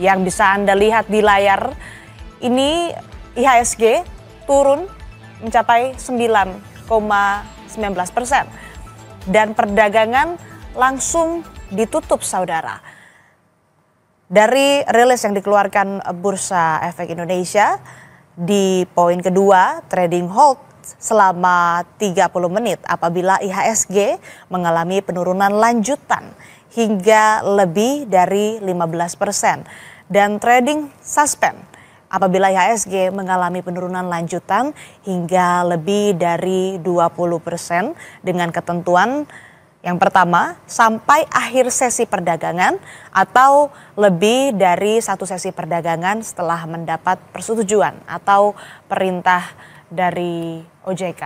Yang bisa Anda lihat di layar ini IHSG turun mencapai 9,19% dan perdagangan langsung ditutup, saudara. Dari rilis yang dikeluarkan Bursa Efek Indonesia, di poin kedua, trading hold selama 30 menit apabila IHSG mengalami penurunan lanjutan hingga lebih dari 15%. Dan trading suspend apabila IHSG mengalami penurunan lanjutan hingga lebih dari 20% dengan ketentuan yang pertama, sampai akhir sesi perdagangan atau lebih dari satu sesi perdagangan setelah mendapat persetujuan atau perintah dari OJK.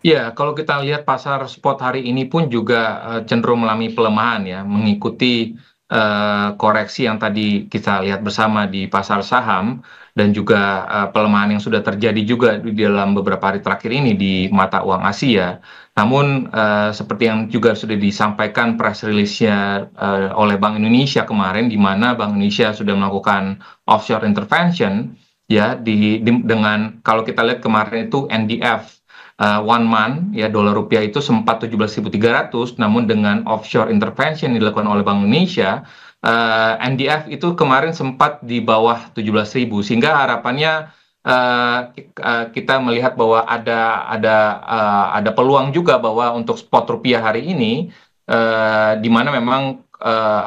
Ya, kalau kita lihat pasar spot hari ini pun juga cenderung mengalami pelemahan ya, mengikuti koreksi yang tadi kita lihat bersama di pasar saham dan juga pelemahan yang sudah terjadi juga di dalam beberapa hari terakhir ini di mata uang Asia. Namun seperti yang juga sudah disampaikan press release-nya oleh Bank Indonesia kemarin, di mana Bank Indonesia sudah melakukan offshore intervention ya dengan kalau kita lihat kemarin itu NDF one month ya dolar rupiah itu sempat 17.300, namun dengan offshore intervention yang dilakukan oleh Bank Indonesia, NDF itu kemarin sempat di bawah 17.000, sehingga harapannya kita melihat bahwa ada peluang juga bahwa untuk spot rupiah hari ini di mana memang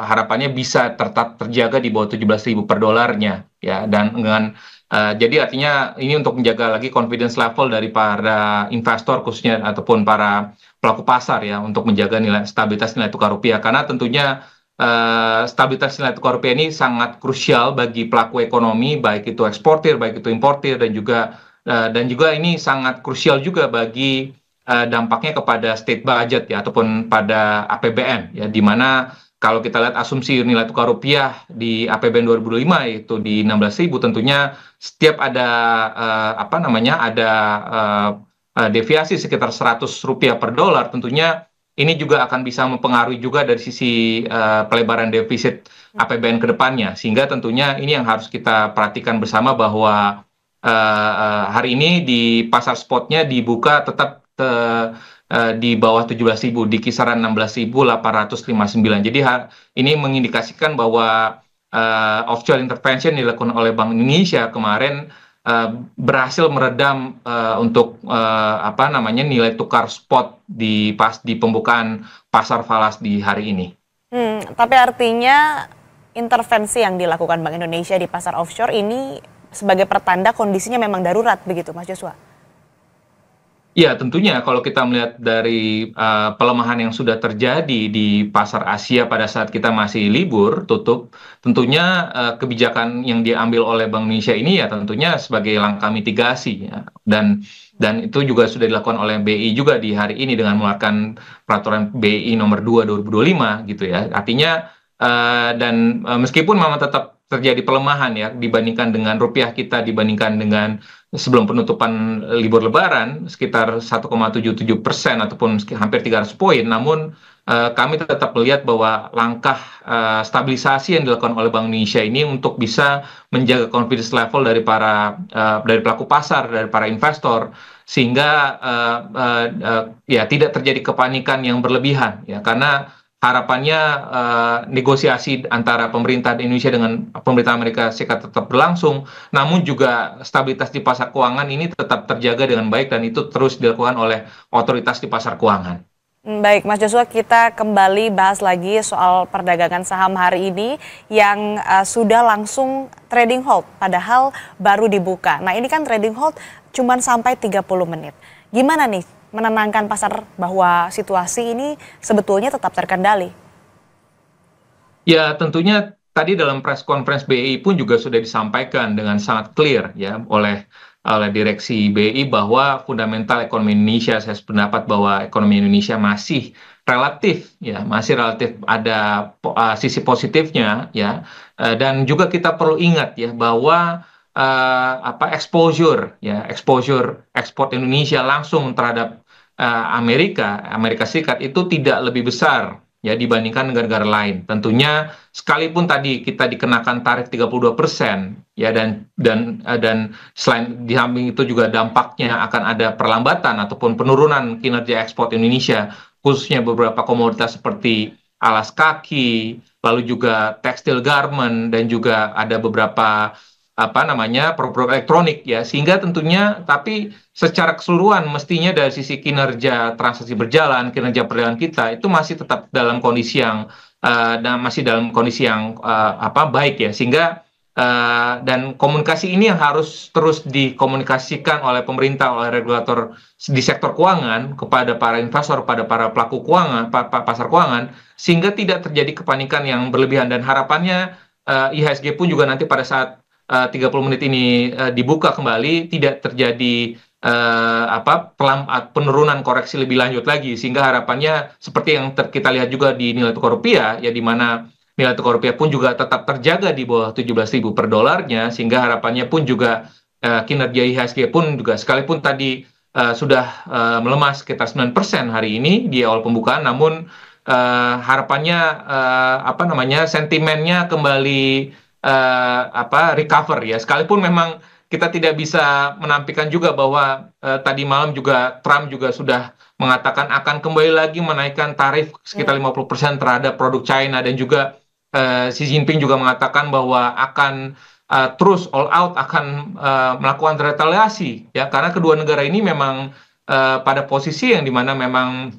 harapannya bisa tetap terjaga di bawah 17.000 per dolarnya ya, dan dengan jadi artinya ini untuk menjaga lagi confidence level dari para investor khususnya ataupun para pelaku pasar ya, untuk menjaga stabilitas nilai tukar rupiah, karena tentunya stabilitas nilai tukar rupiah ini sangat krusial bagi pelaku ekonomi, baik itu eksportir, baik itu importir, dan juga ini sangat krusial juga bagi dampaknya kepada state budget ya, ataupun pada APBN ya, di mana kalau kita lihat asumsi nilai tukar rupiah di APBN 2025 itu di 16.000, tentunya setiap ada deviasi sekitar 100 rupiah per dolar, tentunya ini juga akan bisa mempengaruhi juga dari sisi pelebaran defisit APBN ke depannya, sehingga tentunya ini yang harus kita perhatikan bersama bahwa hari ini di pasar spotnya dibuka tetap di bawah 17.000, di kisaran 16.859. Jadi ini mengindikasikan bahwa offshore intervention dilakukan oleh Bank Indonesia kemarin berhasil meredam untuk nilai tukar spot di pembukaan pasar falas di hari ini. Tapi artinya intervensi yang dilakukan Bank Indonesia di pasar offshore ini sebagai pertanda kondisinya memang darurat begitu, Mas Joshua? Ya, tentunya kalau kita melihat dari pelemahan yang sudah terjadi di pasar Asia pada saat kita masih libur tutup, tentunya kebijakan yang diambil oleh Bank Indonesia ini ya tentunya sebagai langkah mitigasi ya. Dan itu juga sudah dilakukan oleh BI juga di hari ini dengan mengeluarkan peraturan BI nomor 2 2025 gitu ya. Artinya meskipun memang tetap terjadi pelemahan ya dibandingkan dengan rupiah kita, dibandingkan dengan sebelum penutupan libur Lebaran sekitar 1,77% ataupun hampir 300 poin, namun kami tetap melihat bahwa langkah stabilisasi yang dilakukan oleh Bank Indonesia ini untuk bisa menjaga confidence level dari pelaku pasar, dari para investor, sehingga ya tidak terjadi kepanikan yang berlebihan ya, karena harapannya negosiasi antara pemerintah Indonesia dengan pemerintah Amerika Serikat tetap berlangsung, namun juga stabilitas di pasar keuangan ini tetap terjaga dengan baik, dan itu terus dilakukan oleh otoritas di pasar keuangan. Baik, Mas Joshua, kita kembali bahas lagi soal perdagangan saham hari ini yang sudah langsung trading hold, padahal baru dibuka. Nah, ini kan trading hold cuma sampai 30 menit. Gimana nih menenangkan pasar bahwa situasi ini sebetulnya tetap terkendali? Ya, tentunya tadi dalam press conference BI pun juga sudah disampaikan dengan sangat clear ya oleh direksi BI bahwa fundamental ekonomi Indonesia, saya sependapat bahwa ekonomi Indonesia masih relatif ada sisi positifnya ya. Dan juga kita perlu ingat ya bahwa exposure ekspor Indonesia langsung terhadap Amerika Serikat itu tidak lebih besar ya dibandingkan negara-negara lain. Tentunya sekalipun tadi kita dikenakan tarif 32% ya dan selain di samping itu juga dampaknya akan ada perlambatan ataupun penurunan kinerja ekspor Indonesia, khususnya beberapa komoditas seperti alas kaki, lalu juga tekstil garment, dan juga ada beberapa apa namanya produk elektronik ya, sehingga tentunya tapi secara keseluruhan mestinya dari sisi kinerja transaksi berjalan, kinerja perdagangan kita itu masih tetap dalam kondisi yang dan masih dalam kondisi yang apa baik ya, sehingga dan komunikasi ini yang harus terus dikomunikasikan oleh pemerintah, oleh regulator di sektor keuangan kepada para investor, pada para pelaku keuangan, pasar keuangan, sehingga tidak terjadi kepanikan yang berlebihan. Dan harapannya IHSG pun juga nanti pada saat 30 menit ini dibuka kembali tidak terjadi penurunan koreksi lebih lanjut lagi, sehingga harapannya seperti yang kita lihat juga di nilai tukar rupiah ya, di mana nilai tukar rupiah pun juga tetap terjaga di bawah 17.000 per dolarnya, sehingga harapannya pun juga kinerja IHSG pun juga sekalipun tadi sudah melemah sekitar 9% hari ini di awal pembukaan, namun harapannya sentimennya kembali recover ya, sekalipun memang kita tidak bisa menampilkan juga bahwa tadi malam juga Trump juga sudah mengatakan akan kembali lagi menaikkan tarif sekitar 50% terhadap produk China, dan juga Xi Jinping juga mengatakan bahwa akan terus all out akan melakukan retaliasi ya, karena kedua negara ini memang pada posisi yang dimana memang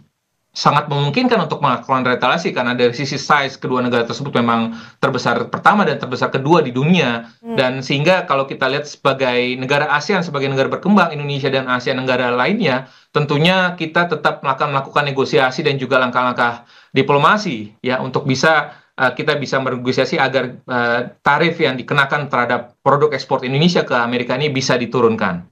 sangat memungkinkan untuk melakukan retaliasi, karena dari sisi size kedua negara tersebut memang terbesar pertama dan terbesar kedua di dunia. Dan sehingga kalau kita lihat sebagai negara ASEAN, sebagai negara berkembang, Indonesia dan ASEAN negara lainnya, tentunya kita tetap akan melakukan negosiasi dan juga langkah-langkah diplomasi ya, untuk bisa kita bisa bernegosiasi agar tarif yang dikenakan terhadap produk ekspor Indonesia ke Amerika ini bisa diturunkan.